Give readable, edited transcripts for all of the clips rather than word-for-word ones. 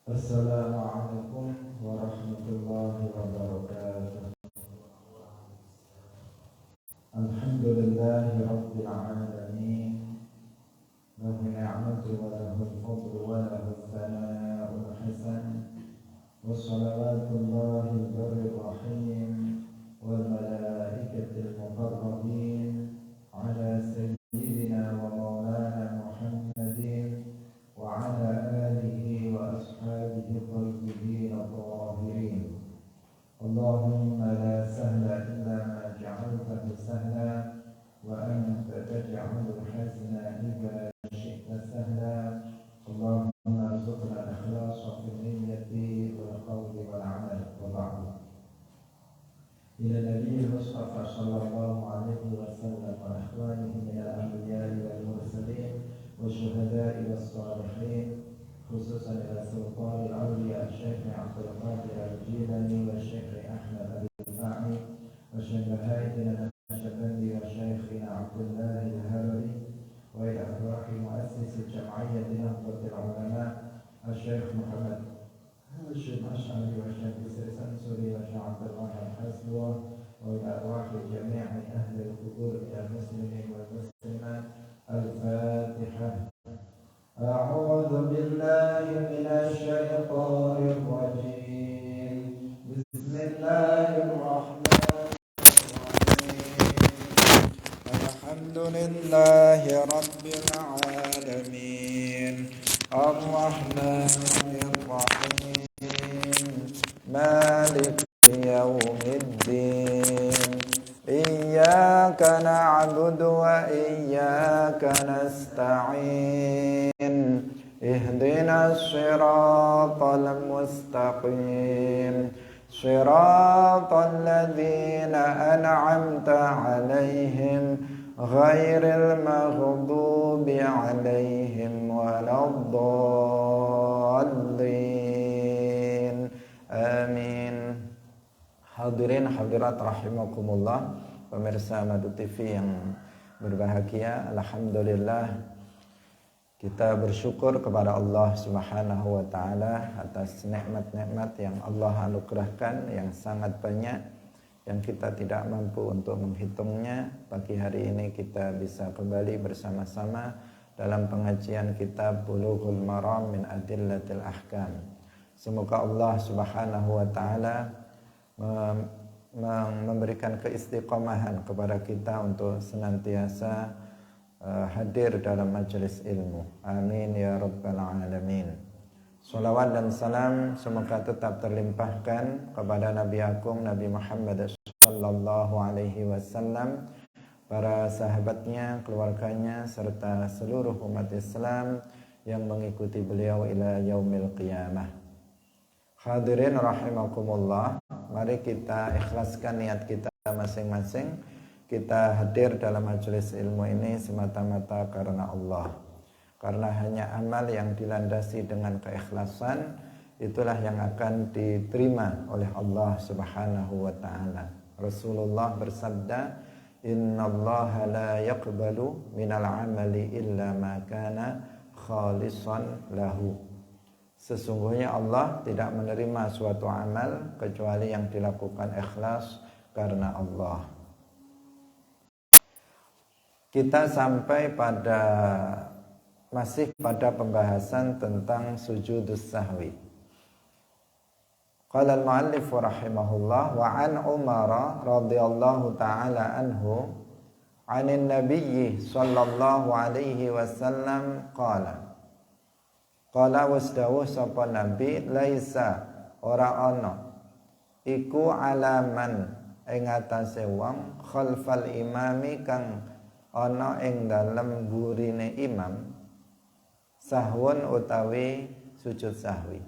Assalamualaikum warahmatullahi wabarakatuh. Alhamdulillahi rabbil alamin. Lahu ni'matu wa lahu al-fadlu wa lahu al-thana'u al-hasan. Wa salawatullahi al-barri rahim wal malaikati al-muqarrabin ala sayyidina wa maulana Muhammadin wa ala alihi wa ashabihi al-tayyibin al-tahirin. Allahumma la sahla illa ma ja'altahu sahla wa anta taj'alul hazna idza syi'ta sahla. Allahumma arzuqna al-ikhlasa fil niyyati wal qawli wal 'amal wa ba'd. Ila Nabi Mustafa sallallahu alaihi wasallam wa ikhwanihi min al-anbiya'i wal mursalin wa syuhada'i was salihin, khususan ila sultan al-awliya Syekh Abdul Qadir al-Jilani wa Syekh Ahmad al-Fa'i wa syekhaina Naqsyabandi wa Syekhina Abdullah al-Harari wa ila arwahi muassis jam'iyyah Nahdlatul Ulama Syekh Muhammad Hashim Asy'ari wa Syekh Sansuri wa Syekh Abdullah al-Haswa wa ila arwahi jami'i ahli al-qubur min al-muslimin wal muslimat. Al-Fatihah. أعوذ بالله من الشيطان الرجيم. بسم الله الرحمن الرحيم. الحمد لله رب العالمين الرحمن الرحيم مالك يوم الدين إياك نعبد وإياك نستعين اهدنا الصراط المستقيم صراط الذين أنعمت عليهم غير المغضوب عليهم ولا الضالين آمين. Hadirin hadirat rahimakumullah, pemirsa Madu TV yang berbahagia, alhamdulillah kita bersyukur kepada Allah Subhanahu wa taala atas nikmat-nikmat yang Allah anugerahkan yang sangat banyak yang kita tidak mampu untuk menghitungnya. Pagi hari ini kita bisa kembali bersama-sama dalam pengajian kitab Bulughul Maram min Adillatil Ahkam. Semoga Allah Subhanahu wa taala memberikan keistiqomahan kepada kita untuk senantiasa hadir dalam majelis ilmu. Amin ya rabbal alamin. Salawat dan salam semoga tetap terlimpahkan kepada Nabi Agung Nabi Muhammad sallallahu alaihi wasallam, para sahabatnya, keluarganya serta seluruh umat Islam yang mengikuti beliau ila yaumil qiyamah. Hadirin rahimakumullah, mari kita ikhlaskan niat kita masing-masing. Kita hadir dalam majelis ilmu ini semata-mata karena Allah. Karena hanya amal yang dilandasi dengan keikhlasan itulah yang akan diterima oleh Allah Subhanahu wa taala. Rasulullah bersabda, "Innallaha la yaqbalu minal amali illa ma kana khalisan lahu." Sesungguhnya Allah tidak menerima suatu amal kecuali yang dilakukan ikhlas karena Allah. Kita sampai masih pada pembahasan tentang sujudus sahwi. Qala al-muallif rahimahullah wa an Umar radhiyallahu taala anhu 'anin nabiyyi sallallahu alaihi wasallam qala wasdawuh sapa nabi laisa ora ana iku alaman ing atase wong khalfal imami kang ana ing dalem burine imam sahwun utawi sujud sahwi.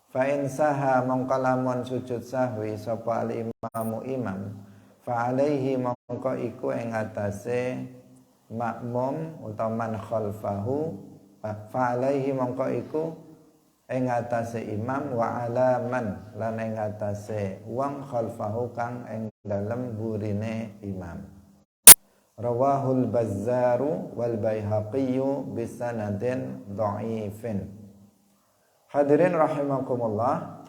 Fa in saha mongko lamun sujud sahwi sapa al imamu imam fa alaihi mongko iku ing atase makmum utawa man khalfahu fa alaihi mongko iku ing atase imam wa alaman lan ing atase wong khalfahu kang ing dalem burine imam. Rawahul Bazzaru wal Baihaqiyyu bisanadin dha'ifin. Hadirin rahimakumullah.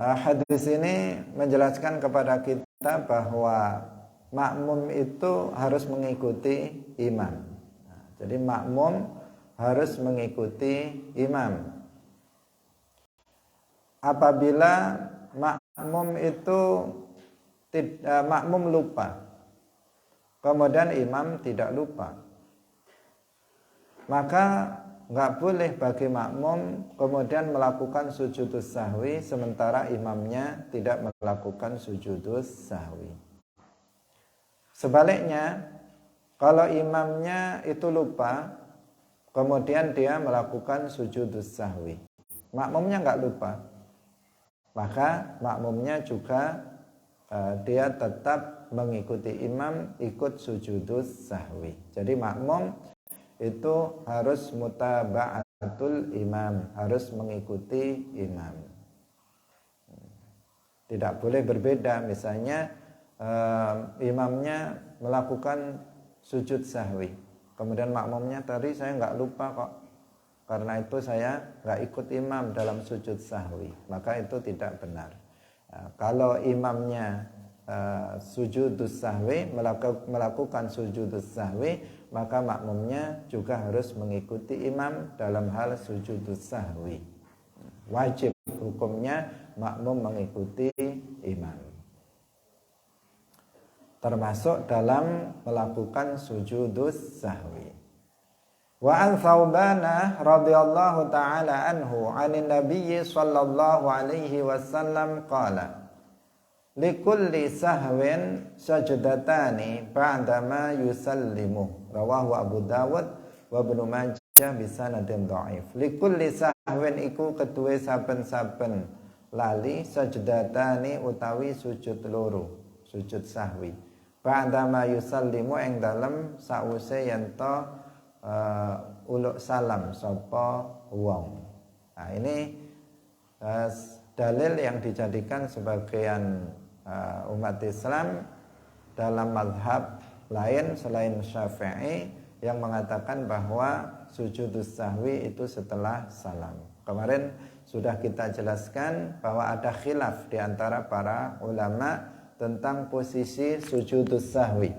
Hadis ini menjelaskan kepada kita bahwa makmum itu harus mengikuti imam. Jadi makmum harus mengikuti imam. Apabila makmum itu makmum lupa, kemudian imam tidak lupa, maka nggak boleh bagi makmum kemudian melakukan sujudus sahwi sementara imamnya tidak melakukan sujudus sahwi. Sebaliknya, kalau imamnya itu lupa, kemudian dia melakukan sujudus sahwi, makmumnya nggak lupa, maka makmumnya juga dia tetap mengikuti imam, ikut sujudus sahwi. Jadi makmum itu harus mutaba'atul imam, harus mengikuti imam. Tidak boleh berbeda. Misalnya imamnya melakukan sujud sahwi, kemudian makmumnya tadi saya nggak lupa kok, karena itu saya nggak ikut imam dalam sujud sahwi, maka itu tidak benar. Kalau imamnya sujudus sahwi, melakukan sujudus sahwi, maka makmumnya juga harus mengikuti imam dalam hal sujudus sahwi. Wajib hukumnya makmum mengikuti imam, termasuk dalam melakukan sujudus sahwi. Wa an Thawbana radhiyallahu ta'ala anhu 'anin nabiyyi sallallahu alaihi wasallam qala likulli sahwin sajdatani ba'dama yusallimu, rawahu Abu Dawud wa Ibnu Majah bisanadin dhaif. Likulli sahwin iku keduwe saben-saben lali, sajdatani utawi sujud loro, sujud sahwi, ba'dama yusallimu ing dalem sause yen to uluk salam sapa wong. Nah, ini dalil yang dijadikan sebagian umat Islam dalam mazhab lain selain Syafi'i yang mengatakan bahwa sujudus sahwi itu setelah salam. Kemarin sudah kita jelaskan bahwa ada khilaf di antara para ulama tentang posisi sujudus sahwi,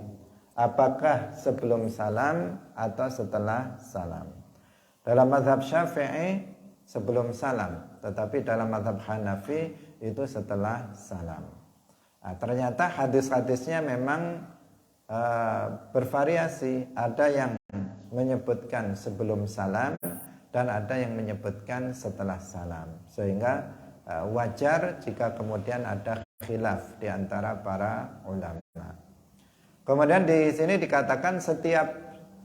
apakah sebelum salam atau setelah salam. Dalam mazhab Syafi'i sebelum salam, tetapi dalam mazhab Hanafi itu setelah salam. Nah, ternyata hadis-hadisnya memang bervariasi. Ada yang menyebutkan sebelum salam dan ada yang menyebutkan setelah salam. Sehingga wajar jika kemudian ada khilaf di antara para ulama. Kemudian di sini dikatakan setiap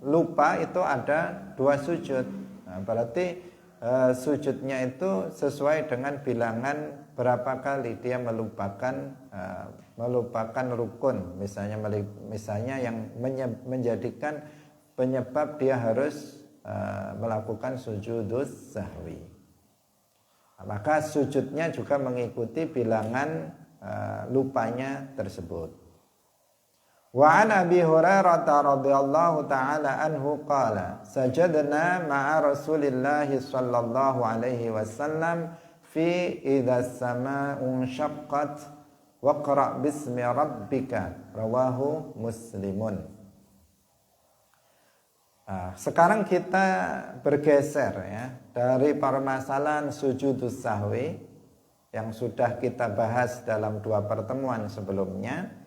lupa itu ada 2 sujud. Nah, berarti sujudnya itu sesuai dengan bilangan berapa kali dia melupakan rukun, misalnya yang menjadikan penyebab dia harus melakukan sujudus sahwi. Maka sujudnya juga mengikuti bilangan lupanya tersebut. Wa an Abi Hurairah radhiyallahu ta'ala anhu qala sajadna ma'a Rasulillah sallallahu alaihi wasallam fi idza as-samaa'u syaqqat waqra' bismi rabbika, rawahu Muslimun. Sekarang kita bergeser ya dari permasalahan sujudus sahwi yang sudah kita bahas dalam 2 pertemuan sebelumnya.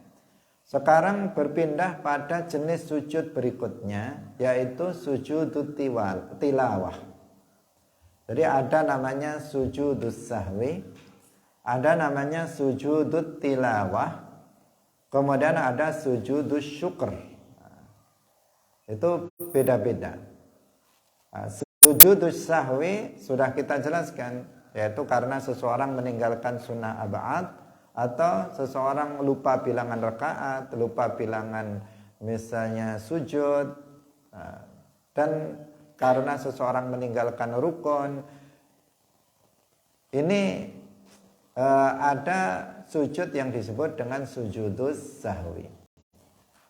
Sekarang berpindah pada jenis sujud berikutnya, yaitu sujudut tilawah. Jadi ada namanya sujudus sahwi, ada namanya sujudut tilawah, kemudian ada sujudus syukur. Itu beda-beda. Sujudus sahwi sudah kita jelaskan, yaitu karena seseorang meninggalkan sunnah ab'ad, atau seseorang lupa bilangan rakaat, lupa bilangan misalnya sujud, dan karena seseorang meninggalkan rukun. Ini ada sujud yang disebut dengan sujudus sahwi.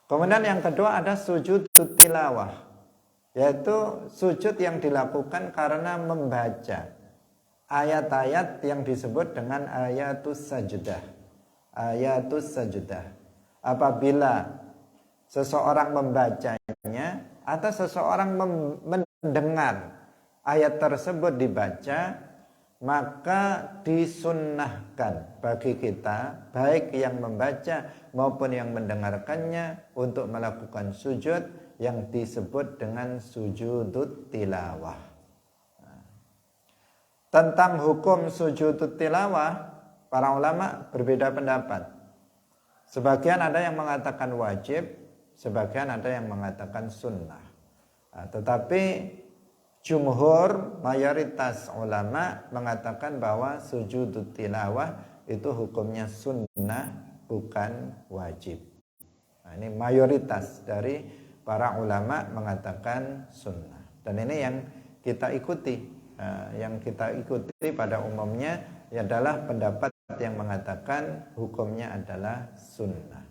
Kemudian yang kedua ada sujud tilawah, yaitu sujud yang dilakukan karena membaca ayat-ayat yang disebut dengan ayatus sajdah. Ayatus sajdah. Apabila seseorang membacanya atau seseorang mendengar ayat tersebut dibaca, maka disunnahkan bagi kita, baik yang membaca maupun yang mendengarkannya, untuk melakukan sujud yang disebut dengan sujudut tilawah. Tentang hukum sujudut tilawah, para ulama berbeda pendapat. Sebagian ada yang mengatakan wajib, sebagian ada yang mengatakan sunnah. Tetapi jumhur, mayoritas ulama mengatakan bahwa sujud tilawah itu hukumnya sunnah, bukan wajib. Ini mayoritas dari para ulama mengatakan sunnah. Dan ini yang kita ikuti. Yang kita ikuti pada umumnya adalah pendapat yang mengatakan hukumnya adalah sunnah.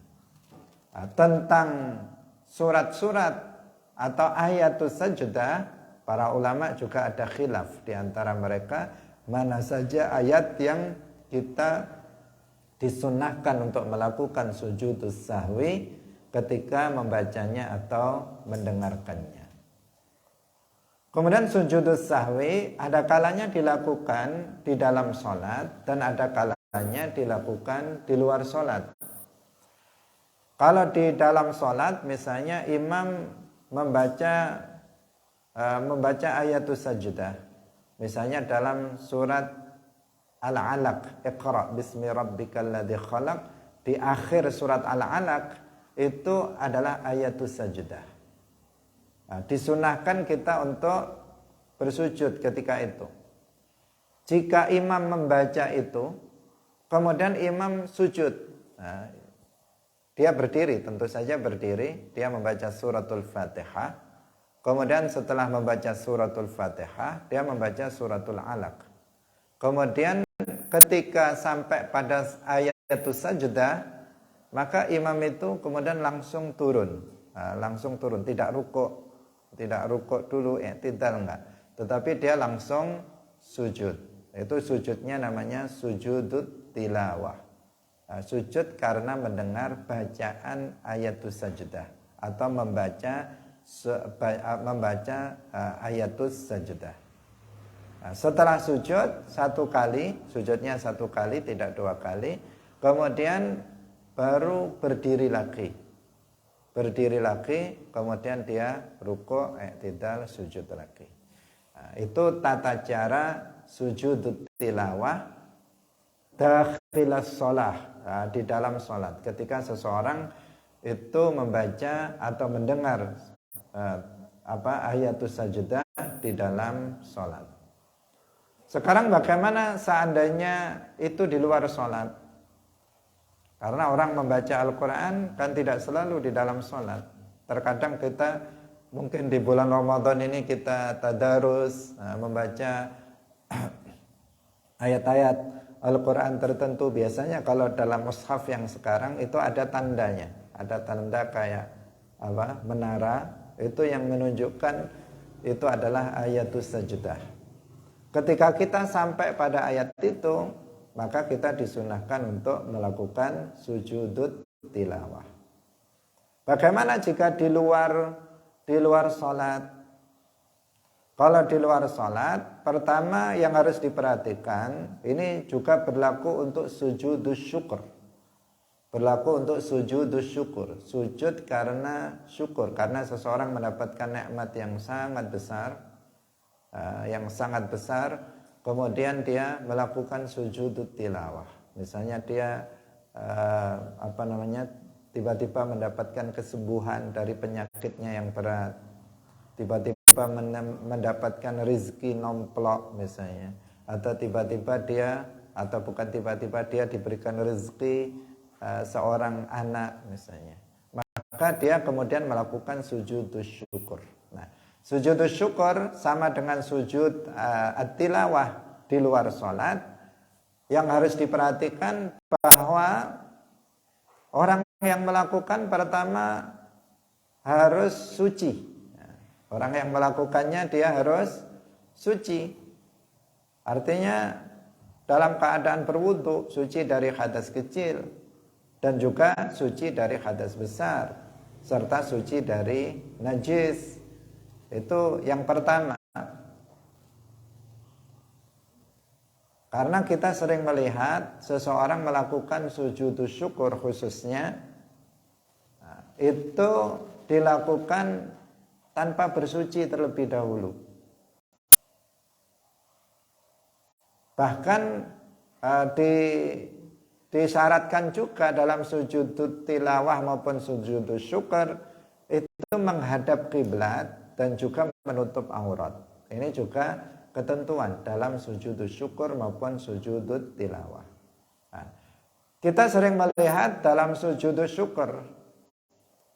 Tentang surat-surat atau ayatus sajdah, para ulama juga ada khilaf di antara mereka, mana saja ayat yang kita disunnahkan untuk melakukan sujudus sahwi ketika membacanya atau mendengarkannya. Kemudian sujudus sahwi ada kalanya dilakukan di dalam sholat dan ada kalanya dilakukan di luar sholat. Kalau di dalam sholat misalnya imam membaca ayatus sajdah, misalnya dalam surat Al-Alaq, Iqra bismi rabbikal ladzi khalaq, di akhir surat Al-Alaq itu adalah ayatus sajdah. Disunahkan kita untuk bersujud ketika itu. Jika imam membaca itu, kemudian imam sujud, dia berdiri, tentu saja berdiri, dia membaca suratul Fatihah. Kemudian setelah membaca suratul Fatihah, dia membaca suratul Alaq. Kemudian ketika sampai pada ayatus sajdah, maka imam itu kemudian langsung turun, tidak rukuk dulu, i'tidal enggak, tetapi dia langsung sujud. Itu sujudnya namanya sujudut tilawah. Sujud karena mendengar bacaan ayatus sajdah atau membaca ayatus sajdah. Setelah sujud satu kali, sujudnya satu kali, tidak dua kali, kemudian baru berdiri lagi, kemudian dia rukuk, i'tidal, sujud lagi. Itu tata cara sujud tilawah dakhilas shalah, di dalam salat. Ketika seseorang itu membaca atau mendengar ayatus sajdah di dalam salat. Sekarang bagaimana seandainya itu di luar salat? Karena orang membaca Al-Quran kan tidak selalu di dalam salat. Terkadang kita mungkin di bulan Ramadan ini kita tadarus, membaca ayat-ayat Al-Quran tertentu. Biasanya kalau dalam mushaf yang sekarang itu ada tandanya, ada tanda kayak menara, itu yang menunjukkan itu adalah ayatus sajdah. Ketika kita sampai pada ayat itu, maka kita disunahkan untuk melakukan sujudut tilawah. Bagaimana jika di luar salat? Kalau di luar salat, pertama yang harus diperhatikan, ini juga berlaku untuk sujudus syukur. Sujud karena syukur, karena seseorang mendapatkan nikmat yang sangat besar, kemudian dia melakukan sujudut tilawah. Misalnya dia tiba-tiba mendapatkan kesembuhan dari penyakitnya yang berat, tiba-tiba mendapatkan rezeki nomplok misalnya, atau bukan tiba-tiba dia diberikan rezeki seorang anak misalnya, maka dia kemudian melakukan sujudus syukur. Nah, sujudus syukur sama dengan sujud at-tilawah di luar sholat. Yang harus diperhatikan bahwa orang yang melakukan pertama harus suci. Orang yang melakukannya dia harus suci. Artinya dalam keadaan berwudu suci dari hadas kecil dan juga suci dari hadas besar serta suci dari najis. Itu yang pertama. Karena kita sering melihat seseorang melakukan sujud syukur khususnya itu dilakukan tanpa bersuci terlebih dahulu. Bahkan disyaratkan juga dalam sujud tilawah maupun sujud syukur itu menghadap kiblat dan juga menutup aurat. Ini juga ketentuan dalam sujud syukur maupun sujud tilawah. Nah, kita sering melihat dalam sujud syukur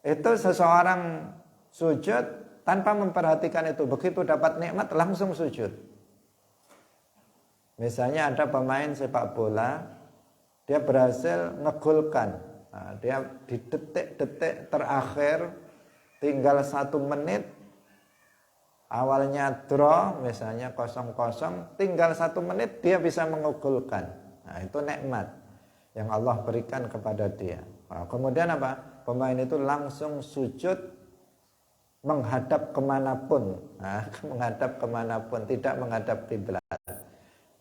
itu seseorang sujud tanpa memperhatikan itu, begitu dapat nikmat langsung sujud. Misalnya ada pemain sepak bola, dia berhasil ngegolkan, nah, dia di detik-detik terakhir tinggal 1 menit, awalnya draw misalnya 0-0, tinggal 1 menit dia bisa mengegolkan. Nah, itu nikmat yang Allah berikan kepada dia. Nah, kemudian apa? Pemain itu langsung sujud menghadap kemanapun, nah, menghadap kemanapun, tidak menghadap kiblat.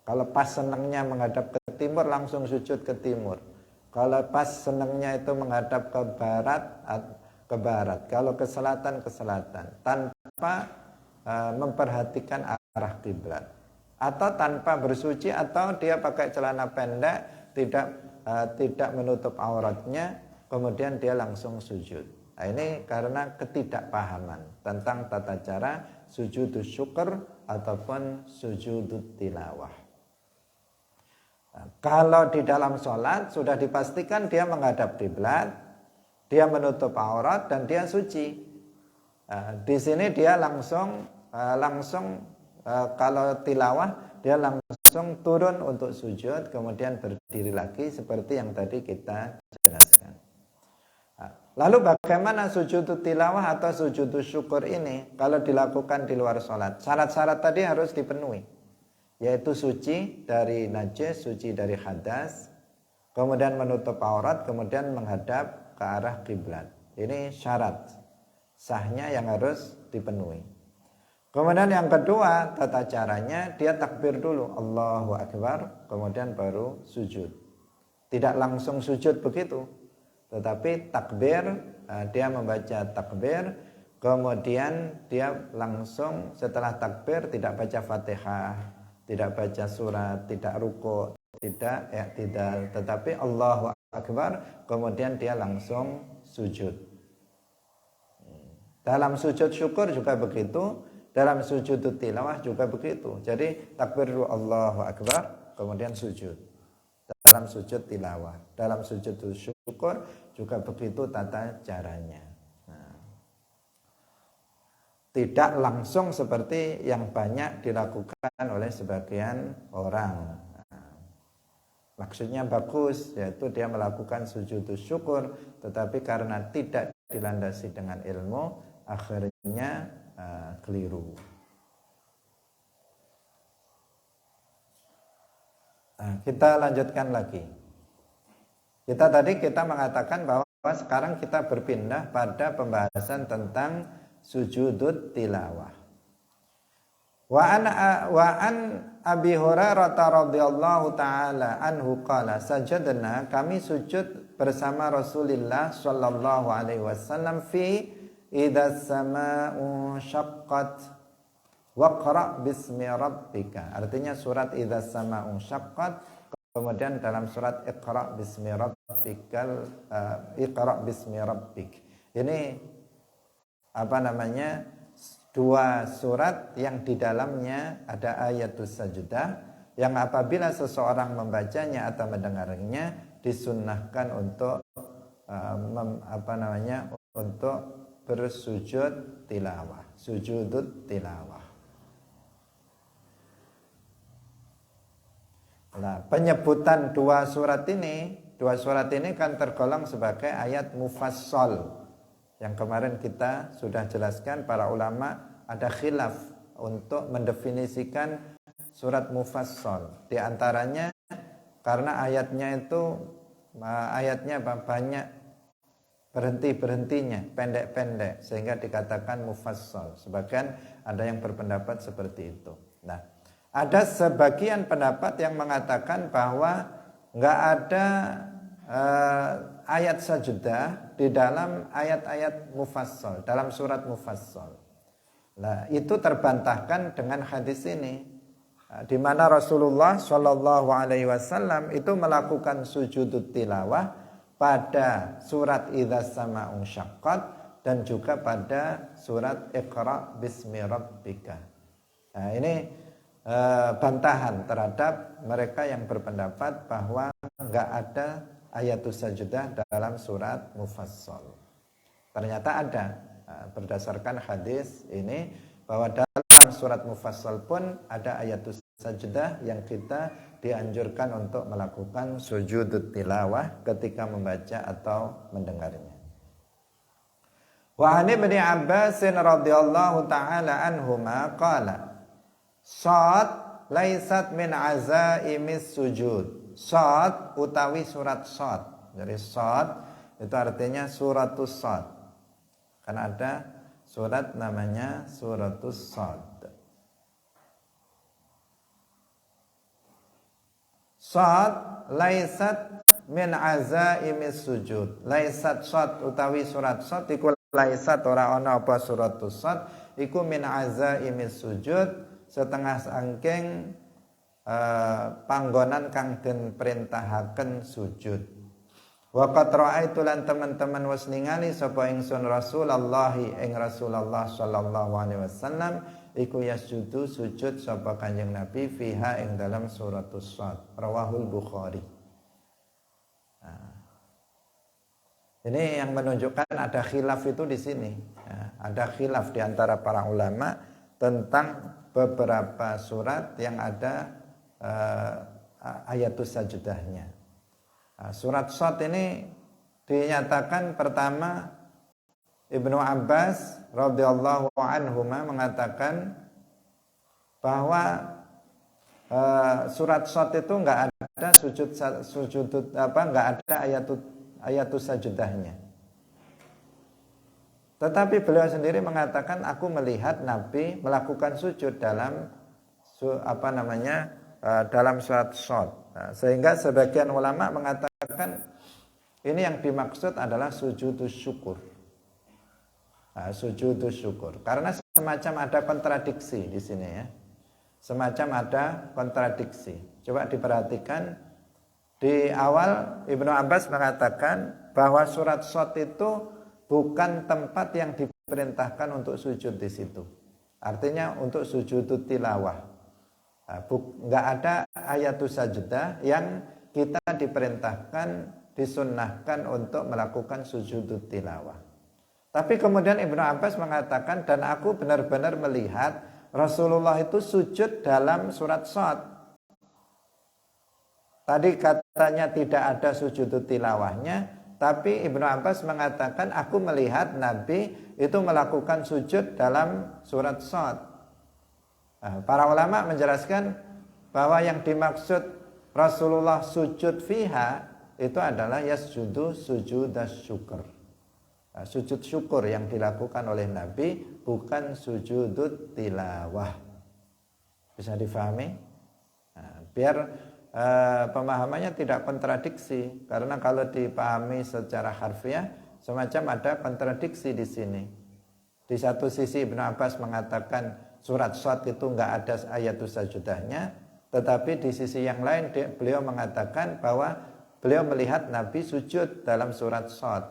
Kalau pas senangnya menghadap ke timur, langsung sujud ke timur. Kalau pas senangnya itu menghadap ke barat. Kalau ke selatan, tanpa memperhatikan arah kiblat. Atau tanpa bersuci, atau dia pakai celana pendek, tidak menutup auratnya, kemudian dia langsung sujud. Nah, ini karena ketidakpahaman tentang tata cara sujud syukur ataupun sujud tilawah. Nah, kalau di dalam sholat sudah dipastikan dia menghadap kiblat, dia menutup aurat dan dia suci. Nah, di sini dia langsung kalau tilawah dia langsung turun untuk sujud, kemudian berdiri lagi seperti yang tadi kita jelaskan. Lalu bagaimana sujud tilawah atau sujud syukur ini kalau dilakukan di luar sholat? Syarat-syarat tadi harus dipenuhi, yaitu suci dari najis, suci dari hadas, kemudian menutup aurat, kemudian menghadap ke arah kiblat. Ini syarat sahnya yang harus dipenuhi. Kemudian yang kedua, tata caranya dia takbir dulu, Allahu Akbar, kemudian baru sujud. Tidak langsung sujud begitu, tetapi takbir, dia membaca takbir, kemudian dia langsung setelah takbir tidak baca Fatihah, tidak baca surat, tidak ruku, tidak, tetapi Allahu Akbar, kemudian dia langsung sujud. Dalam sujud syukur juga begitu, dalam sujud tilawah juga begitu. Jadi takbir dulu Allahu Akbar, kemudian sujud. Dalam sujud tilawah, dalam sujud syukur juga begitu tata caranya. Nah, tidak langsung seperti yang banyak dilakukan oleh sebagian orang. Nah, maksudnya bagus, yaitu dia melakukan sujud syukur, tetapi karena tidak dilandasi dengan ilmu, akhirnya keliru. Nah, kita lanjutkan lagi. Kita mengatakan bahwa sekarang kita berpindah pada pembahasan tentang sujudut tilawah. Wa an Abi Hurairah radhiyallahu taala anhu qala sajadna, kami sujud bersama Rasulullah sallallahu alaihi wasallam fi idzas samaa'u syaqqat waqra bismi rabbika. Artinya surat idzas samaa'u syaqqat, kemudian dalam surat Iqra bismi rabbikal Iqra bismi rabbik. Ini dua surat yang di dalamnya ada ayatus sajdah, yang apabila seseorang membacanya atau mendengarnya disunnahkan untuk untuk bersujud tilawah, sujudut tilawah. Nah, penyebutan dua surat ini kan tergolong sebagai ayat mufassal. Yang kemarin kita sudah jelaskan, para ulama ada khilaf untuk mendefinisikan surat mufassal. Di antaranya karena ayatnya banyak berhentinya, pendek-pendek, sehingga dikatakan mufassal. Sebagian ada yang berpendapat seperti itu. Nah, ada sebagian pendapat yang mengatakan bahwa nggak ada ayat sajdah di dalam ayat-ayat mufassal, dalam surat mufassal. Nah, itu terbantahkan dengan hadis ini, di mana Rasulullah Shallallahu Alaihi Wasallam itu melakukan sujud tilawah pada surat Idzas Sama'un Syaqqat dan juga pada surat Iqra bismi rabbika. Nah, ini bantahan terhadap mereka yang berpendapat bahwa enggak ada ayatus sajdah dalam surat mufassal. Ternyata ada, berdasarkan hadis ini, bahwa dalam surat mufassal pun ada ayatus sajdah yang kita dianjurkan untuk melakukan sujud tilawah ketika membaca atau mendengarnya. Wa 'an Ibnu Abbas radhiyallahu taala anhuma qala Shad laisat min azaimis sujud. Shad utawi surat Shad. Jadi Shad itu artinya suratus Shad. Karena ada surat namanya suratus Shad. Shad laisat min azaimis sujud. Laisat Shad utawi surat Shad iku laisat ora ana apa suratus Shad iku min azaimis sujud, setengah saking panggonan kang den perintahaken sujud. Wa qad ra'aitu lan teman-teman wis ningali sapa ingsun Rasulullah ing Rasulullah sallallahu alaihi wasallam iku yasjudu sujud sapa Kanjeng Nabi fiha ing dalam suratus Shad. Rawahul Bukhari. Nah, ini yang menunjukkan ada khilaf itu di sini. Nah, ada khilaf di antara para ulama tentang beberapa surat yang ada ayatus sajdahnya. Surat Shad ini dinyatakan pertama Ibnu Abbas radhiyallahu anhuma mengatakan bahwa surat Shad itu enggak ada enggak ada ayatus sajdahnya. Tetapi beliau sendiri mengatakan aku melihat Nabi melakukan sujud dalam dalam surat Shad. Nah, sehingga sebagian ulama mengatakan ini yang dimaksud adalah sujudus syukur. Nah, sujudus syukur. Karena semacam ada kontradiksi di sini ya. Semacam ada kontradiksi. Coba diperhatikan di awal Ibnu Abbas mengatakan bahwa surat Shad itu bukan tempat yang diperintahkan untuk sujud di situ. Artinya untuk sujud tilawah. Enggak ada ayatus sajdah yang kita diperintahkan, disunnahkan untuk melakukan sujud tilawah. Tapi kemudian Ibnu Abbas mengatakan dan aku benar-benar melihat Rasulullah itu sujud dalam surat Shad. Tadi katanya tidak ada sujud tilawahnya, tapi Ibnu Abbas mengatakan aku melihat Nabi itu melakukan sujud dalam surat Shad. Nah, para ulama menjelaskan bahwa yang dimaksud Rasulullah sujud fiha itu adalah yasjudu sujudas syukur. Nah, sujud syukur yang dilakukan oleh Nabi bukan sujud tilawah. Bisa difahami? Nah, biar pemahamannya tidak kontradiksi, karena kalau dipahami secara harfiah semacam ada kontradiksi di sini. Di satu sisi Ibnu Abbas mengatakan surat Shad itu enggak ada ayatus sajdahnya, tetapi di sisi yang lain beliau mengatakan bahwa beliau melihat Nabi sujud dalam surat Shad.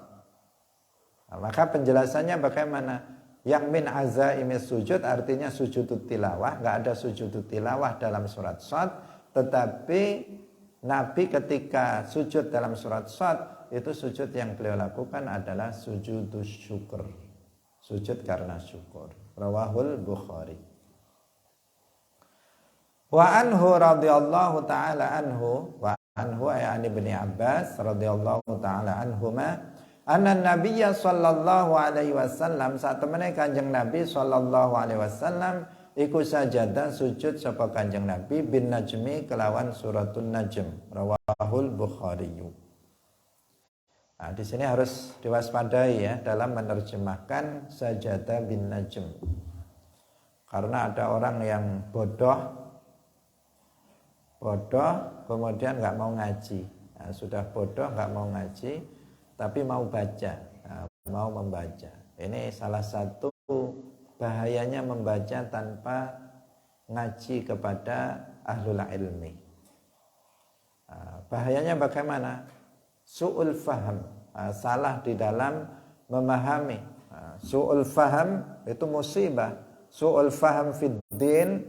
Nah, maka penjelasannya bagaimana? Yang min azaimis sujud artinya sujud tilawah, enggak ada sujud tilawah dalam surat Shad. Tetapi Nabi ketika sujud dalam surat Shad itu sujud yang beliau lakukan adalah sujudus syukur. Sujud karena syukur. Rawahul Bukhari. Wa anhu radhiyallahu taala anhu wa anhu ayat Ibnu Abbas radhiyallahu taala anhuma anna Nabiyya sallallahu alaihi wasallam saat temene Kanjeng Nabi sallallahu alaihi wasallam iku sajadah sujud sapa Kanjeng Nabi bin najmi kelawan suratun najm rawahul Bukhari. Nah, di sini harus diwaspadai ya dalam menerjemahkan sajadah bin najm. Karena ada orang yang bodoh kemudian nggak mau ngaji. Nah, sudah bodoh nggak mau ngaji tapi mau baca, mau membaca. Ini salah satu bahayanya membaca tanpa ngaji kepada ahlul ilmi. Bahayanya bagaimana? Su'ul faham, salah di dalam memahami. Su'ul faham itu musibah. Su'ul faham fid din,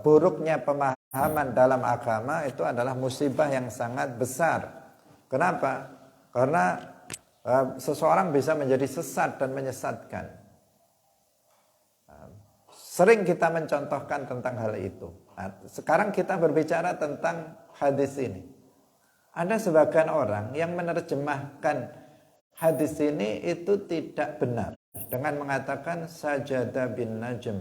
buruknya pemahaman dalam agama itu adalah musibah yang sangat besar. Kenapa? Karena seseorang bisa menjadi sesat dan menyesatkan. Sering kita mencontohkan tentang hal itu. Nah, sekarang kita berbicara tentang hadis ini. Ada sebagian orang yang menerjemahkan hadis ini itu tidak benar dengan mengatakan sajadah bin najm.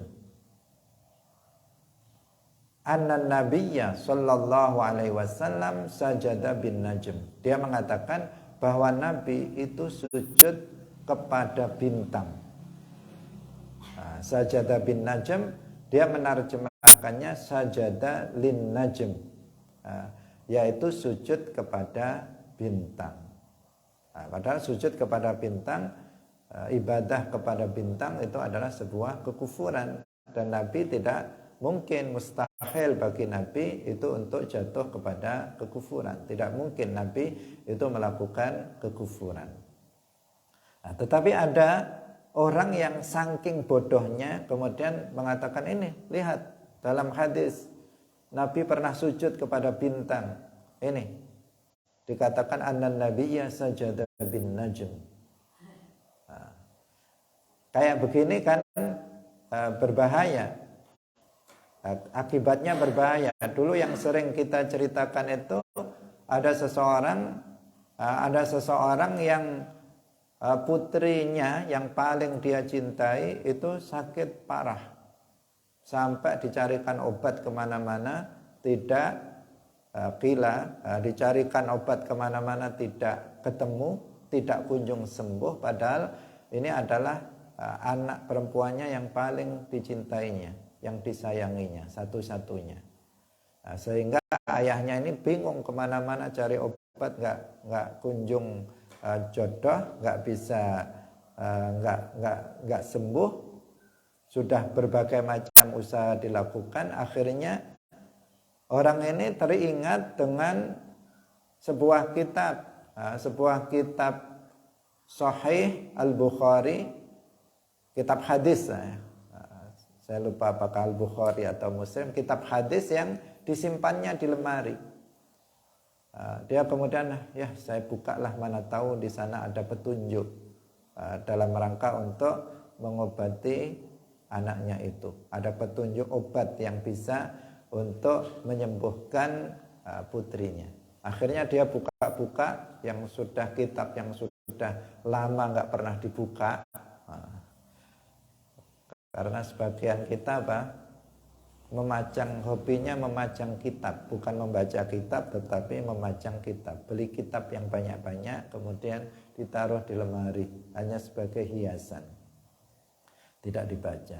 Anna nabiyya sallallahu alaihi wasallam sajadah bin najm. Dia mengatakan bahwa Nabi itu sujud kepada bintang. Sajadah bin najm, dia menerjemahkannya sajadah lin najm, yaitu sujud kepada bintang. Padahal sujud kepada bintang, ibadah kepada bintang itu adalah sebuah kekufuran. Dan Nabi tidak mungkin, mustahil bagi Nabi itu untuk jatuh kepada kekufuran. Tidak mungkin Nabi itu melakukan kekufuran. Tetapi ada orang yang saking bodohnya kemudian mengatakan ini, lihat dalam hadis Nabi pernah sujud kepada bintang. Ini dikatakan annan nabiyya sajada bin najm. Kayak begini kan berbahaya. Akibatnya berbahaya. Dulu yang sering kita ceritakan itu ada seseorang yang putrinya yang paling dia cintai itu sakit parah sampai dicarikan obat kemana-mana tidak dicarikan obat kemana-mana tidak ketemu, tidak kunjung sembuh, padahal ini adalah anak perempuannya yang paling dicintainya, yang disayanginya, satu-satunya. Sehingga ayahnya ini bingung kemana-mana cari obat, nggak kunjung jodoh, nggak bisa, nggak sembuh. Sudah berbagai macam usaha dilakukan, akhirnya orang ini teringat dengan sebuah kitab Sahih Al-Bukhari, kitab hadis. Saya lupa apakah Al-Bukhari atau Muslim, kitab hadis yang disimpannya di lemari. Dia kemudian, ya saya bukalah, mana tahu di sana ada petunjuk dalam rangka untuk mengobati anaknya itu. Ada petunjuk obat yang bisa untuk menyembuhkan putrinya. Akhirnya dia buka-buka kitab yang sudah lama nggak pernah dibuka. Karena sebagian kita hobinya memajang kitab, bukan membaca kitab tetapi memajang kitab. Beli kitab yang banyak-banyak kemudian ditaruh di lemari hanya sebagai hiasan, tidak dibaca.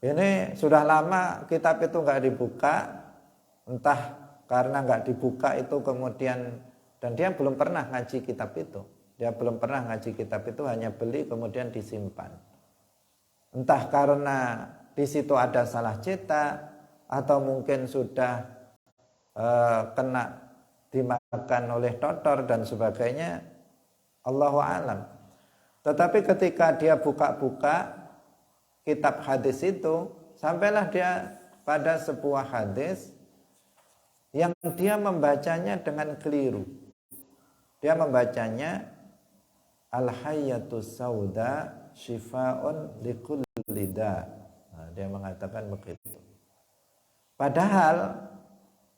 Ini sudah lama kitab itu nggak dibuka, entah karena nggak dibuka itu kemudian, dan dia belum pernah ngaji kitab itu. Dia belum pernah ngaji kitab itu, hanya beli kemudian disimpan. Entah karena di situ ada salah cetak atau mungkin sudah kena dimakan oleh totor dan sebagainya, Allahu a'lam. Tetapi ketika dia buka-buka kitab hadis itu, sampailah dia pada sebuah hadis yang dia membacanya dengan keliru. Dia membacanya al-hayyatus sauda syifa'un likulli da'. Dia mengatakan begitu. Padahal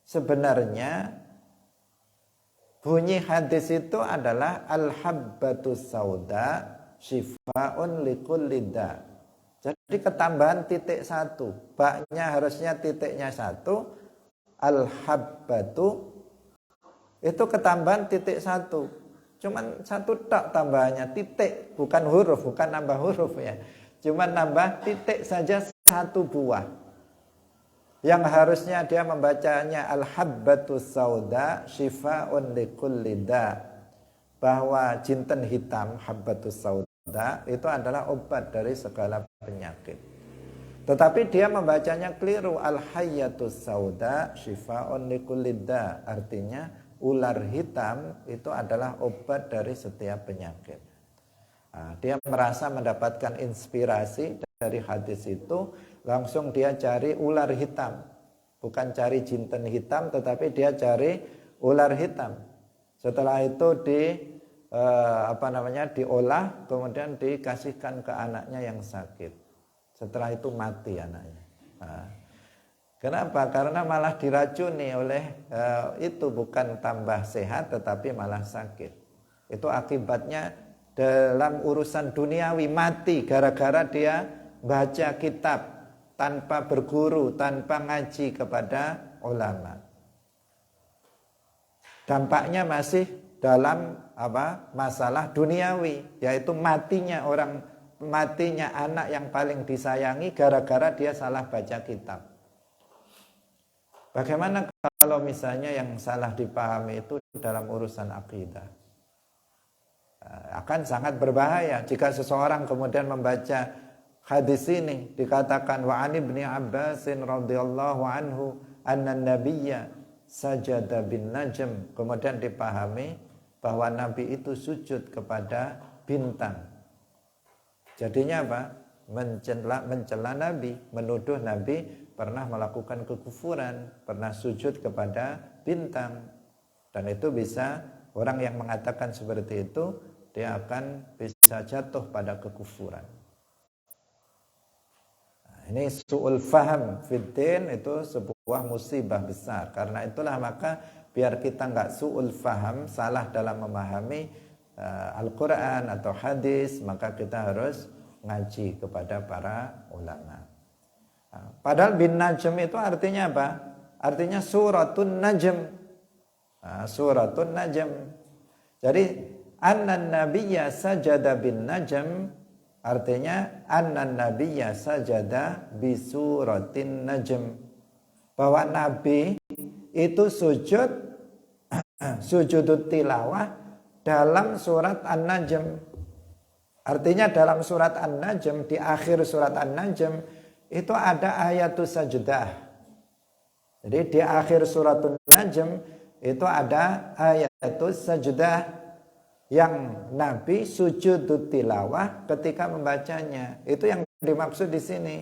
sebenarnya bunyi hadis itu adalah al-habbatus sauda syifa'un likulli da'. Jadi ketambahan titik 1. Baknya harusnya titiknya 1. Al-habbatu itu ketambahan titik 1. Cuman 1 tok tambahannya, titik, bukan huruf, bukan nambah huruf ya. Cuman nambah titik saja 1 buah. Yang harusnya dia membacanya al-habbatu sauda shifa'un likulli da. Bahwa jinten hitam habbatus sauda itu adalah obat dari segala penyakit. Tetapi dia membacanya keliru, al-hayyatus sauda shifa'un likulli da. Artinya ular hitam itu adalah obat dari setiap penyakit. Nah, dia merasa mendapatkan inspirasi dari hadis itu, langsung dia cari ular hitam. Bukan cari jinten hitam, tetapi dia cari ular hitam. Setelah itu diolah, kemudian dikasihkan ke anaknya yang sakit. Setelah itu mati anaknya. Nah, kenapa? Karena malah diracuni oleh itu, bukan tambah sehat tetapi malah sakit. Itu akibatnya dalam urusan duniawi, mati gara-gara dia baca kitab tanpa berguru, tanpa ngaji kepada ulama. Dampaknya masih dalam masalah duniawi, yaitu matinya anak yang paling disayangi gara-gara dia salah baca kitab. Bagaimana kalau misalnya yang salah dipahami itu dalam urusan akidah? Akan sangat berbahaya jika seseorang kemudian membaca hadis ini, dikatakan wa an ibni Abbasin radhiyallahu anhu anna nabiyya sajada bin najm, kemudian dipahami bahwa Nabi itu sujud kepada bintang. Jadinya apa? Mencela Nabi, menuduh Nabi pernah melakukan kekufuran, pernah sujud kepada bintang. Dan itu bisa, orang yang mengatakan seperti itu, dia akan bisa jatuh pada kekufuran. Nah, ini su'ul faham fiddin, itu sebuah musibah besar. Karena itulah maka biar kita enggak su'ul faham, salah dalam memahami Al-Quran atau hadis, maka kita harus ngaji kepada para ulama. Padahal bin najm itu artinya apa? Artinya suratun najm. Suratun najm. Jadi annan nabiyya sajada bin najm artinya annan nabiyya sajada bi suratin najm. Bahwa Nabi itu sujud sujudut tilawah dalam surat An-Najm. Artinya dalam surat An-Najm, di akhir surat An-Najm itu ada ayatus sajdah. Jadi di akhir surat An-Najm itu ada ayatus sajdah yang Nabi sujud tilawah ketika membacanya. Itu yang dimaksud di sini.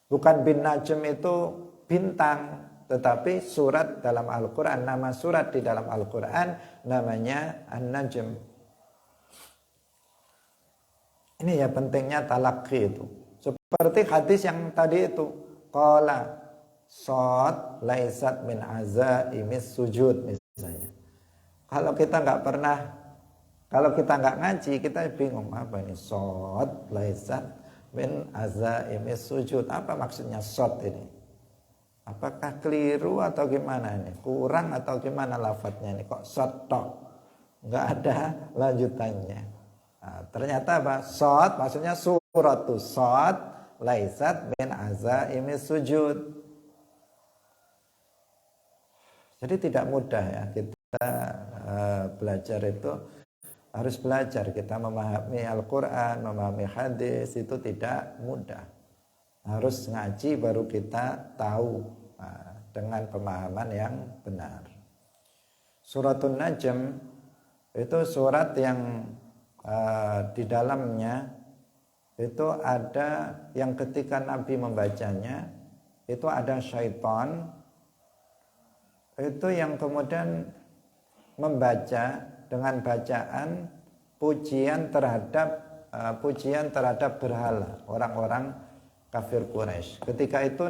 Bukan bin najm itu bintang, tetapi surat dalam Al-Quran. Nama surat di dalam Al-Quran namanya An-Najm. Ini ya pentingnya talaqi itu. Seperti hadis yang tadi itu, qala shad laisat min azaimis sujud misalnya. Kalau kita nggak ngaji, kita bingung apa ini shad laisat min azaimis sujud. Apa maksudnya shad ini? Apakah keliru atau gimana ini? Kurang atau gimana lafadznya ini? Kok shad tok? Nggak ada lanjutannya. Nah, ternyata apa? Shad maksudnya suratu shad laisat min azaimis sujud. Jadi tidak mudah ya kita belajar itu, harus belajar kita memahami Al-Quran, memahami hadis itu tidak mudah. Harus ngaji baru kita tahu dengan pemahaman yang benar. Suratun Najm itu surat yang di dalamnya itu ada yang ketika Nabi membacanya itu ada syaitan itu yang kemudian membaca dengan bacaan pujian terhadap berhala orang-orang kafir Quraisy. Ketika itu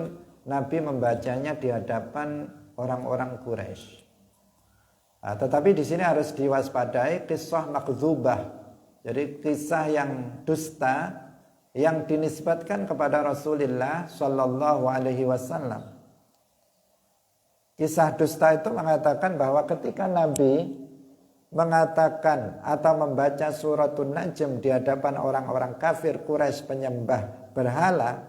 Nabi membacanya di hadapan orang-orang Quraisy. Tetapi di sini harus diwaspadai kisah makdzubah. Jadi kisah yang dusta yang dinisbatkan kepada Rasulullah Shallallahu Alaihi Wasallam. Kisah dusta itu mengatakan bahwa ketika Nabi mengatakan atau membaca suratul Najm di hadapan orang-orang kafir Quraisy penyembah berhala,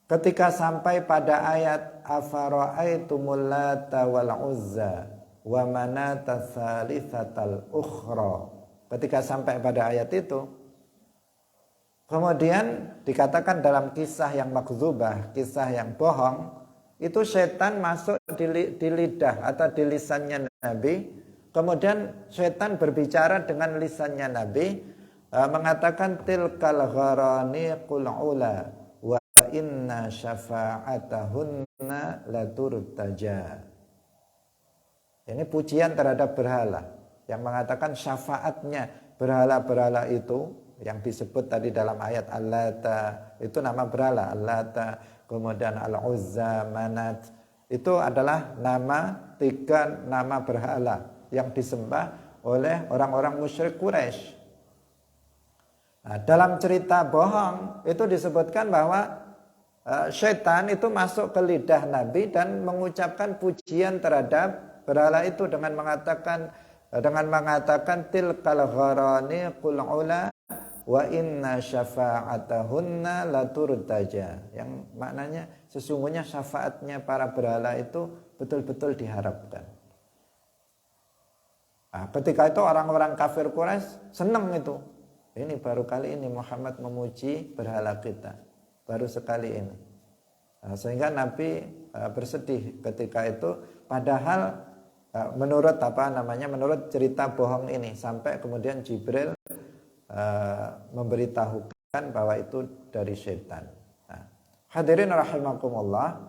ketika sampai pada ayat afara'aitumul lata wal uzza wa manata tsalitsatal ukhra, ketika sampai pada ayat itu, kemudian dikatakan dalam kisah yang makdzubah, kisah yang bohong, itu setan masuk di lidah atau di lisannya Nabi. Kemudian setan berbicara dengan lisannya Nabi, mengatakan tilkal gharaniqul ula wa inna syafa'atahunna laturtaja. Ini pujian terhadap berhala yang mengatakan syafaatnya berhala-berhala itu yang disebut tadi dalam ayat Al-Lata, itu nama berhala Al-Lata. Kemudian Al-Uzza, Manat, itu adalah tiga nama berhala yang disembah oleh orang-orang musyrik Quraisy. Nah, dalam cerita bohong itu disebutkan bahwa setan itu masuk ke lidah Nabi dan mengucapkan pujian terhadap berhala itu dengan mengatakan tilkal gharani qul ula wa inna syafa'atahunna laturtaja, yang maknanya sesungguhnya syafaatnya para berhala itu betul-betul diharapkan. Nah, ketika itu orang-orang kafir Quraisy senang itu. Ini baru kali ini Muhammad memuji berhala kita, baru sekali ini. Nah, sehingga Nabi bersedih ketika itu, padahal menurut cerita bohong ini, sampai kemudian Jibril memberitahukan bahwa itu dari setan. Nah, hadirin rahimakumullah,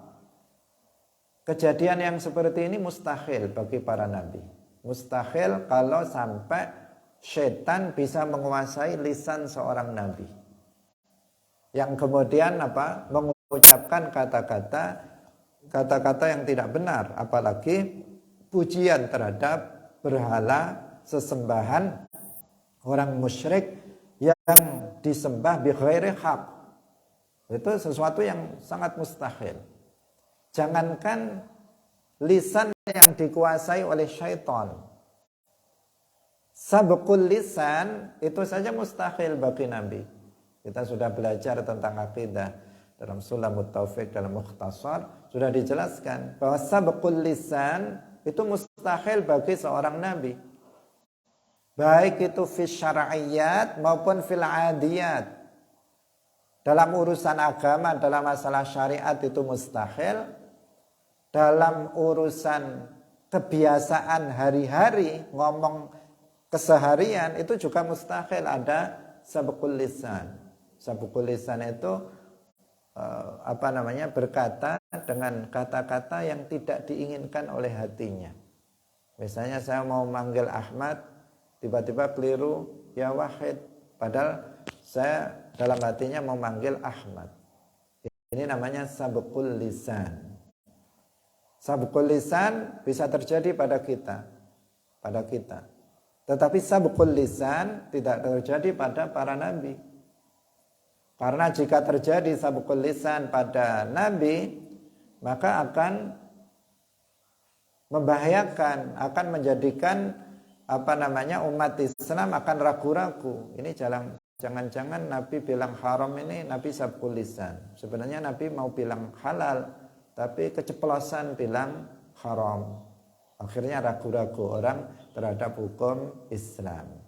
kejadian yang seperti ini mustahil bagi para nabi. Mustahil kalau sampai setan bisa menguasai lisan seorang nabi, yang kemudian mengucapkan kata-kata yang tidak benar, apalagi pujian terhadap berhala, sesembahan orang musyrik yang disembah bi ghairi haq. Itu sesuatu yang sangat mustahil. Jangankan lisan yang dikuasai oleh syaitan, sabqul lisan itu saja mustahil bagi Nabi. Kita sudah belajar tentang akidah dalam Sulamut Taufiq, dalam Mukhtasar sudah dijelaskan bahwa sabqul lisan itu mustahil bagi seorang Nabi, baik itu fil syar'iyyat maupun fil adiyat. Dalam urusan agama, dalam masalah syariat itu mustahil. Dalam urusan kebiasaan hari-hari, ngomong keseharian, itu juga mustahil ada sabqul lisan. Sabqul lisan itu berkata dengan kata-kata yang tidak diinginkan oleh hatinya. Misalnya saya mau manggil Ahmad, tiba-tiba keliru, ya Wahid, padahal saya dalam hatinya mau manggil Ahmad. Ini namanya sabqul lisan. Sabqul lisan bisa terjadi pada kita. Tetapi sabqul lisan tidak terjadi pada para nabi. Karena jika terjadi sabqul lisan pada nabi, maka akan membahayakan, akan menjadikan umat Islam akan ragu-ragu. Ini jangan-jangan Nabi bilang haram ini Nabi sabqul lisan. Sebenarnya Nabi mau bilang halal, tapi keceplosan bilang haram. Akhirnya ragu-ragu orang terhadap hukum Islam.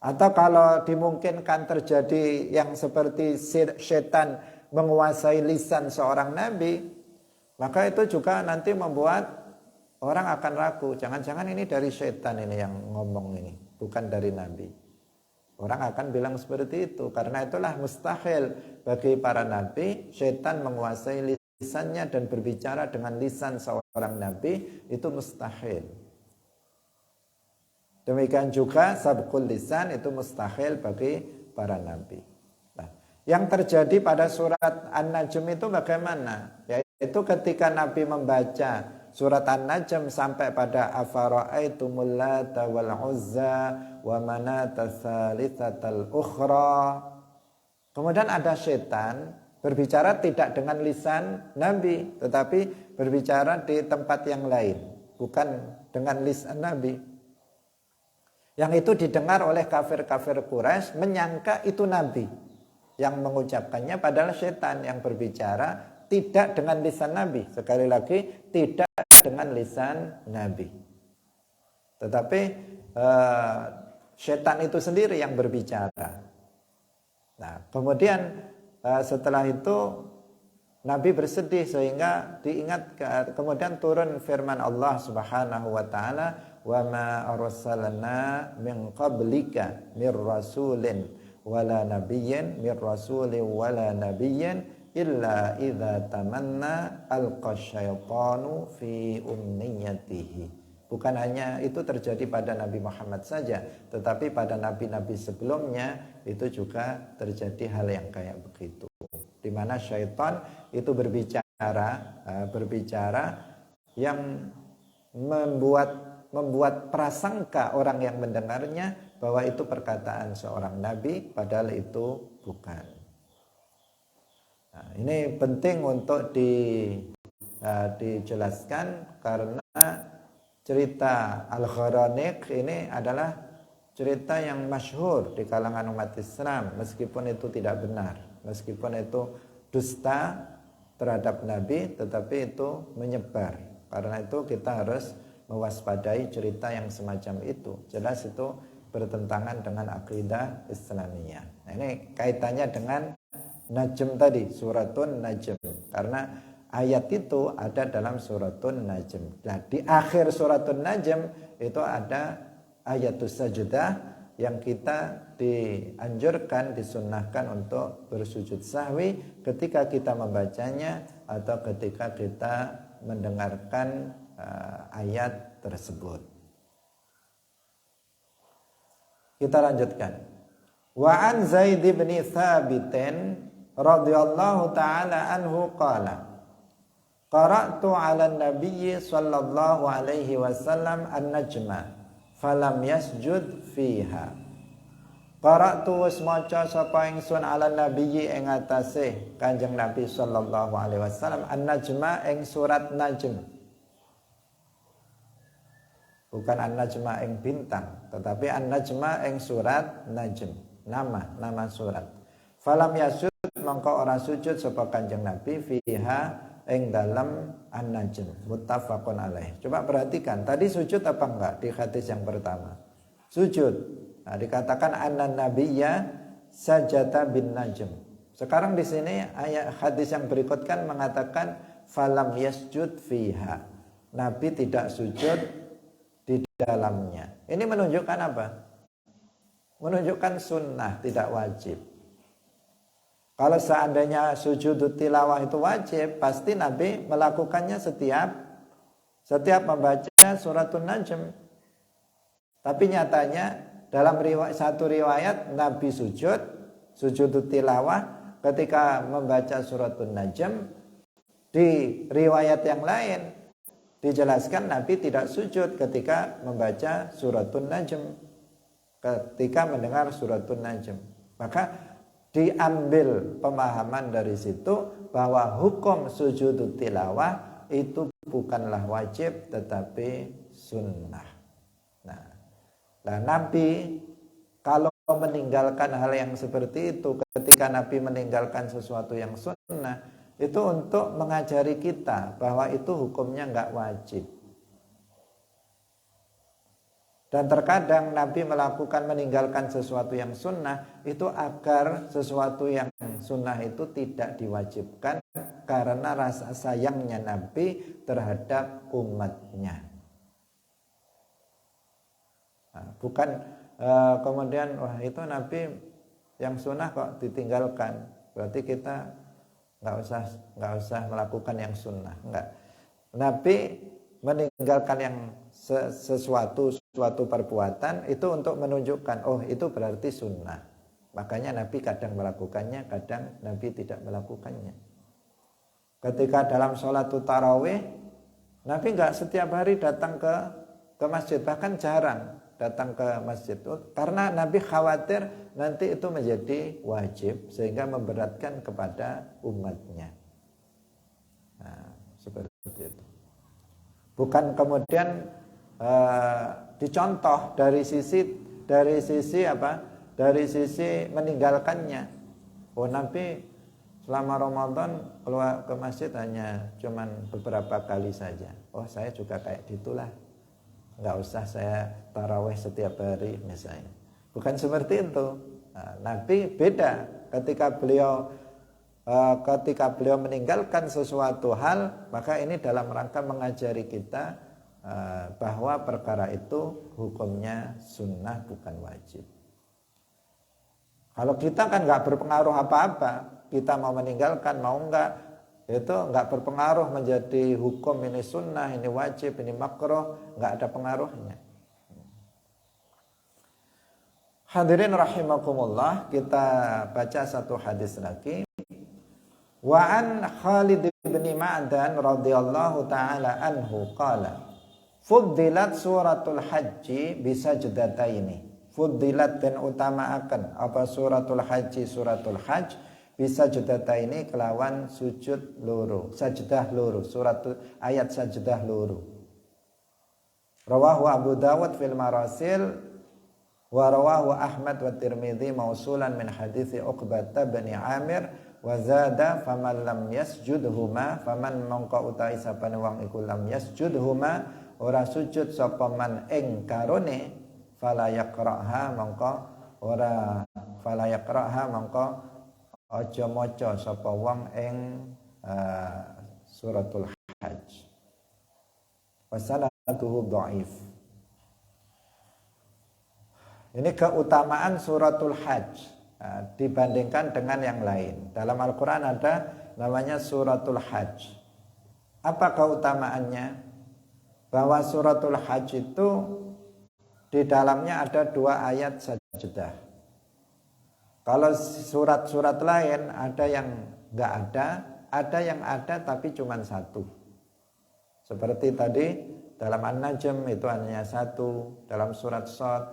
Atau kalau dimungkinkan terjadi yang seperti setan menguasai lisan seorang nabi, maka itu juga nanti membuat orang akan ragu. Jangan-jangan ini dari setan ini yang ngomong ini, bukan dari nabi. Orang akan bilang seperti itu. Karena itulah mustahil bagi para nabi setan menguasai lisannya dan berbicara dengan lisan seorang nabi, itu mustahil. Demikian juga sabqul lisan itu mustahil bagi para nabi. Nah, yang terjadi pada surat An-Najm itu bagaimana? Yaitu ketika Nabi membaca surat An-Najm sampai pada afara'aitumul lata wal uzza wa manata tsalitsatal ukhra, Kemudian ada setan berbicara tidak dengan lisan Nabi, tetapi berbicara di tempat yang lain, bukan dengan lisan Nabi. Yang itu didengar oleh kafir-kafir Quraisy, menyangka itu Nabi yang mengucapkannya, padahal setan yang berbicara tidak dengan lisan Nabi. Sekali lagi, tidak dengan lisan Nabi. Tetapi setan itu sendiri yang berbicara. Nah, kemudian setelah itu Nabi bersedih sehingga kemudian turun firman Allah Subhanahu wa taala, "Wa ma arsalna min qablika mir rasulin wala nabiyyin mir rasulin wala nabiyyin illa idza tamanna alqasyaitanu fi umniyatihi." Bukan hanya itu terjadi pada Nabi Muhammad saja, tetapi pada nabi-nabi sebelumnya itu juga terjadi hal yang kayak begitu, di mana syaitan itu berbicara yang membuat prasangka orang yang mendengarnya bahwa itu perkataan seorang nabi, padahal itu bukan. Nah, ini penting untuk dijelaskan karena cerita Al-Gharaniq ini adalah cerita yang masyhur di kalangan umat Islam, meskipun itu tidak benar, meskipun itu dusta terhadap Nabi, tetapi itu menyebar. Karena itu kita harus mewaspadai cerita yang semacam itu. Jelas itu bertentangan dengan akidah Islamiyah. Nah, ini kaitannya dengan Najm tadi, suratun Najm, karena ayat itu ada dalam suratun Najm. Nah, di akhir suratun Najm itu ada ayatus sajdah yang kita dianjurkan, disunnahkan untuk bersujud sahwi ketika kita membacanya atau ketika kita mendengarkan ayat tersebut. Kita lanjutkan. Wa an Zaid bin Thabit radhiyallahu taala anhu qala qara'tu 'ala an-nabiy sallallahu alaihi wasallam an-najma falam yasjud fiha. Qara'tu wis maca sapa ingsun 'ala an-nabiy ing atase Kanjeng Nabi sallallahu alaihi wasallam an-najma ing surat Najm. Bukan an-najma ing bintang, tetapi an-najma ing surat Najm, nama surat. Falam yasjud mongko ora sujud sapa Kanjeng Nabi fiha ing dalam an-najm, muttafaqun alaih. Coba perhatikan, tadi sujud apa enggak di hadis yang pertama? Sujud. Nah, dikatakan annan nabiyya sajata bin najm. Sekarang di sini ayat hadis yang berikut kan mengatakan falam yasjud fiha. Nabi tidak sujud di dalamnya. Ini menunjukkan apa? Menunjukkan sunnah, tidak wajib. Kalau seandainya sujud tilawah itu wajib, pasti Nabi melakukannya setiap membaca suratun Najm. Tapi nyatanya dalam satu riwayat Nabi sujud tilawah ketika membaca suratun Najm. Di riwayat yang lain dijelaskan Nabi tidak sujud ketika membaca suratun Najm, ketika mendengar suratun Najm. Maka diambil pemahaman dari situ bahwa hukum sujud tilawah itu bukanlah wajib tetapi sunnah. Nah, Nabi kalau meninggalkan hal yang seperti itu, ketika Nabi meninggalkan sesuatu yang sunnah, itu untuk mengajari kita bahwa itu hukumnya enggak wajib. Dan terkadang Nabi meninggalkan sesuatu yang sunnah itu agar sesuatu yang sunnah itu tidak diwajibkan karena rasa sayangnya Nabi terhadap umatnya. Nah, bukan kemudian wah itu Nabi yang sunnah kok ditinggalkan, berarti kita nggak usah melakukan yang sunnah. Enggak. Nabi meninggalkan yang suatu perbuatan itu untuk menunjukkan oh itu berarti sunnah. Makanya Nabi kadang melakukannya, kadang Nabi tidak melakukannya. Ketika dalam sholat tarawih, Nabi enggak setiap hari datang ke masjid, bahkan jarang. datang ke masjid itu karena Nabi khawatir nanti itu menjadi wajib sehingga memberatkan kepada umatnya. Nah, seperti itu. Bukan kemudian dicontoh dari sisi apa? Dari sisi meninggalkannya. Oh, Nabi selama Ramadan keluar ke masjid hanya cuman beberapa kali saja. Oh, saya juga kayak gitulah. Nggak usah saya tarawih setiap hari misalnya. Bukan seperti itu. Nah, Nabi beda ketika beliau meninggalkan sesuatu hal, maka ini dalam rangka mengajari kita bahwa perkara itu hukumnya sunnah bukan wajib. Kalau kita kan nggak berpengaruh apa-apa, kita mau meninggalkan mau enggak, itu nggak berpengaruh menjadi hukum ini sunnah, ini wajib, ini makruh, nggak ada pengaruhnya. Hadirin rahimakumullah, kita baca satu hadis lagi. Wa an Khalid bin Ma'dan radhiyallahu taala anhu qala fuddilat suratul haji bisajdataini. Fuddilat dan utamaakan apa suratul haji suratul hajj bisajdataini kelawan sujud loro, sajdah loro, ayat sajdah loro. Rawahu Abu Dawud fil marasil wa rawahu Ahmad wa Tirmidzi mausulan min hadithi Uqbah bin Amir wa zada faman lam yasjudhuma faman mongko utahe sapane wong iku lam yasjudhuma ora sujud sapa man ing karone fala yaqra'ha mongko aja maca sapa wong ing suratul hajj. Wasanaduhu dhaif. Ini keutamaan suratul hajj dibandingkan dengan yang lain. Dalam Al-Quran ada namanya suratul hajj. Apa keutamaannya? Bahwa suratul hajj itu di dalamnya ada 2 ayat sajdah. Kalau surat-surat lain ada yang enggak ada yang ada tapi cuma 1. Seperti tadi dalam An-Najm itu hanya 1, dalam surat Shad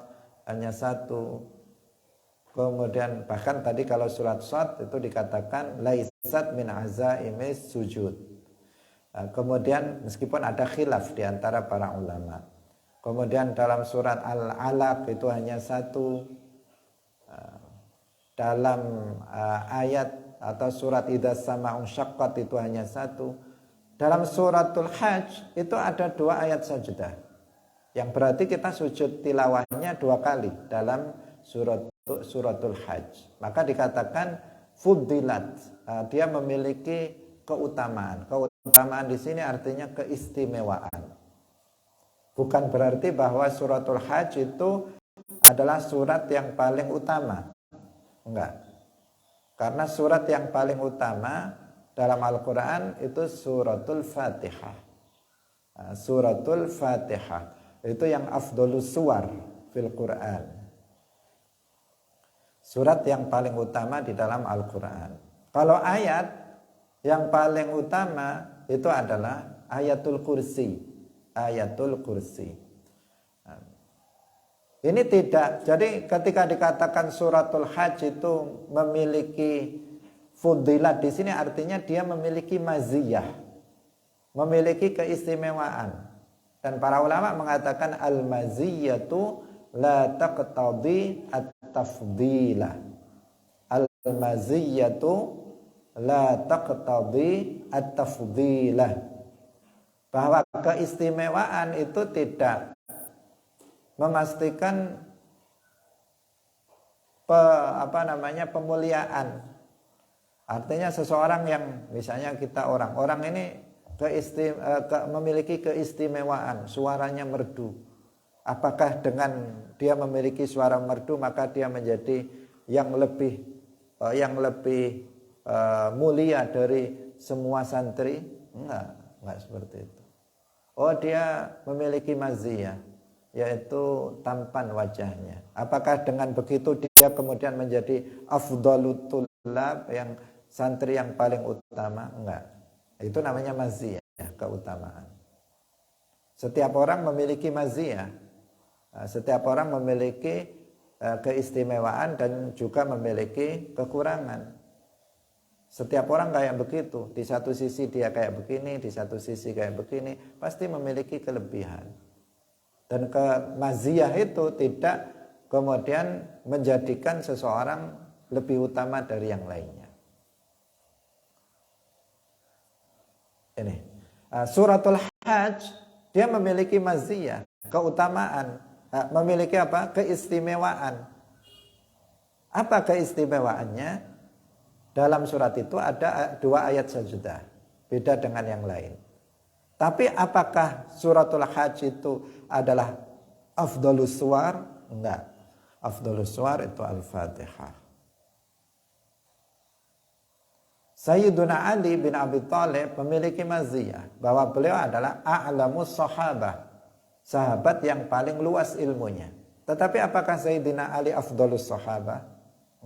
hanya 1. Kemudian bahkan tadi kalau surat Shad itu dikatakan laisat min azaimis sujud. Kemudian meskipun ada khilaf di antara para ulama. Kemudian dalam surat Al-Alaq itu hanya 1. Dalam ayat atau surat Idzas Sama'un Syaqqat itu hanya 1. Dalam suratul Hajj itu ada 2 ayat sajdah. Yang berarti kita sujud tilawahnya 2 kali dalam suratul Hajj. Maka dikatakan fuddilat, dia memiliki keutamaan. Keutamaan di sini artinya keistimewaan. Bukan berarti bahwa suratul Hajj itu adalah surat yang paling utama. Enggak. Karena surat yang paling utama dalam Al-Quran itu suratul Fatihah. Suratul Fatihah itu yang afdolus suwar fil Quran. Surat yang paling utama di dalam Al-Quran. Kalau ayat yang paling utama itu adalah ayatul kursi. Ayatul kursi. Ini tidak. Jadi ketika dikatakan suratul Hajj itu memiliki fudilat di sini artinya dia memiliki maziyah, memiliki keistimewaan. Dan para ulama mengatakan al-maziyatu la taqtadi at-tafdila. Al-maziyatu la taqtadi at-tafdila. Bahwa keistimewaan itu tidak memastikan pemuliaan. Artinya seseorang yang misalnya kita orang ini memiliki keistimewaan, suaranya merdu. Apakah dengan dia memiliki suara merdu maka dia menjadi yang lebih mulia dari semua santri? Enggak seperti itu. Oh, dia memiliki maziyah, yaitu tampan wajahnya. Apakah dengan begitu dia kemudian menjadi afdalut tullab, yang santri yang paling utama? Enggak. Itu namanya maziyah, keutamaan. Setiap orang memiliki maziyah. Setiap orang memiliki keistimewaan dan juga memiliki kekurangan. Setiap orang kayak begitu. Di satu sisi dia kayak begini, di satu sisi kayak begini, pasti memiliki kelebihan. Dan maziyah itu tidak kemudian menjadikan seseorang lebih utama dari yang lainnya. Ini suratul Hajj, dia memiliki maziyah, keutamaan, memiliki apa? Keistimewaan. Apa keistimewaannya? Dalam surat itu ada 2 ayat sajadah, beda dengan yang lain. Tapi apakah suratul Hajj itu adalah afdhalus suwar? Enggak. Afdhalus suwar itu Al-Fatihah. Sayyiduna Ali bin Abi Thalib memiliki maziyah bahwa beliau adalah a'lamus sahabah, sahabat yang paling luas ilmunya. Tetapi apakah Sayyidina Ali afdhalus sahabah?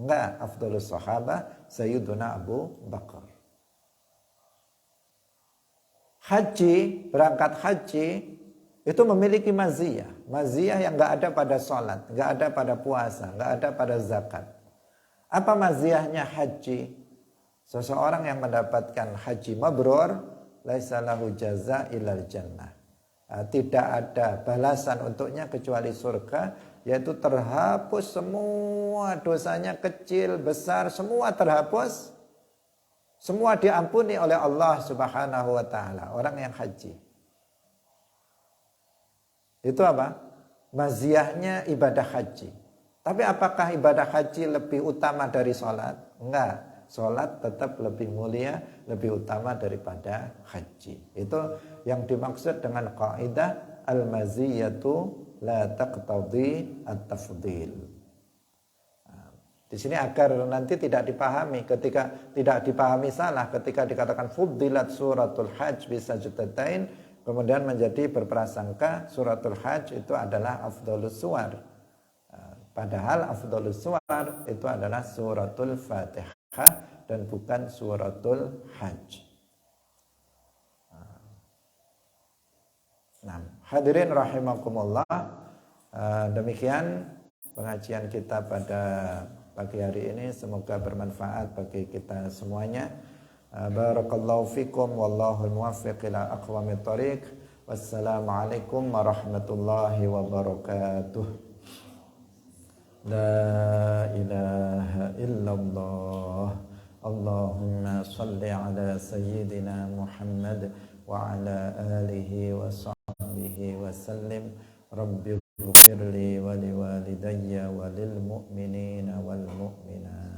Enggak, afdhalus sahabah Sayyiduna Abu Bakar. Haji, berangkat haji itu memiliki maziyah. Maziyah yang enggak ada pada sholat, enggak ada pada puasa, enggak ada pada zakat. Apa maziyahnya haji? Seseorang yang mendapatkan haji mabrur, laisa lahu jaza ilal jannah. Tidak ada balasan untuknya kecuali surga, yaitu terhapus semua dosanya, kecil, besar, semua terhapus, semua diampuni oleh Allah Subhanahu wa taala, orang yang haji. Itu apa? Maziyahnya ibadah haji. Tapi apakah ibadah haji lebih utama dari sholat? Enggak. Sholat tetap lebih mulia, lebih utama daripada haji. Itu yang dimaksud dengan kaidah al-maziyatu la taqtadi at-tafdil. Di sini agar nanti tidak dipahami, ketika tidak dipahami salah, ketika dikatakan fuddilat suratul Hajj bisajdatain, kemudian menjadi berprasangka suratul Hajj itu adalah afdhalus suwar. Padahal afdhalus suwar itu adalah suratul Fatihah dan bukan suratul Hajj. Nah, hadirin rahimakumullah, demikian pengajian kita pada pagi hari ini, semoga bermanfaat bagi kita semuanya. Barakallahu fikum wallahu muwaffiq ila aqwamit thoriq. Wassalamualaikum warahmatullahi wabarakatuh. La ilaha illallah. Allahumma salli ala sayyidina Muhammad wa ala alihi wa sahbihi wa sallim. Rabbi ighfirli wa liwalidayya wa lil mu'minina wal mu'minat.